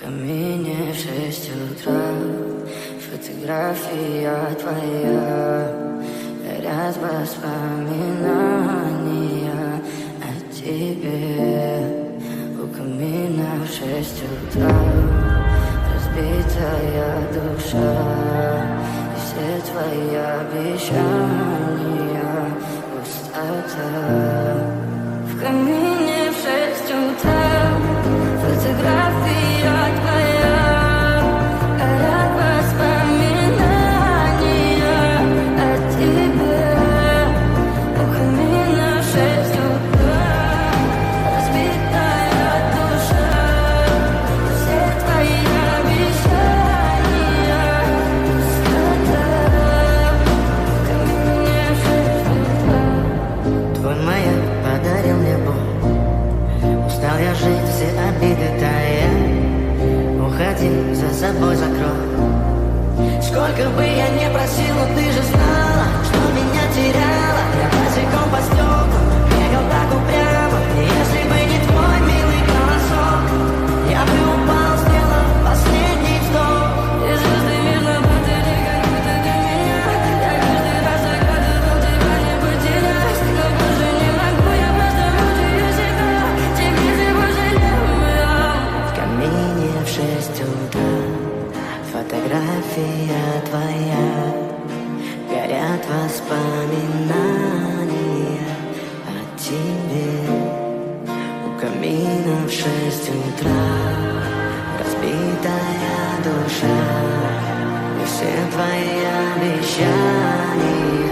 камине в 6 утра, фотография твоя, горят воспоминания о тебе. У камина в 6 утра разбитая душа, и все твои обещания пустота. В камине в 6 утра фотография твоя, горят воспоминания о тебе. У камина в 6 утра разбитая душа, все твои обещания пустота. В камине в 6 утра. Твой маяк подарил мне боль. Устал я жить, все обиды тая. Уходи, за собой закрой. Сколько бы я не просил, но ты же знала, что меня теряла. Я босиком по стеклам бегал так упрямо. И если бы не твой милый голосок, я бы упал, сделав последний вздох. И звезды видно были, как будто для меня. Я каждый раз загадывал тебя не потерять, но больше не могу, я просто мучаю себя. Теперь ты пожалел меня. В камине в 6 утра фотография твоя, горят воспоминания о тебе. У камина в 6 утра разбитая душа, и все твои обещания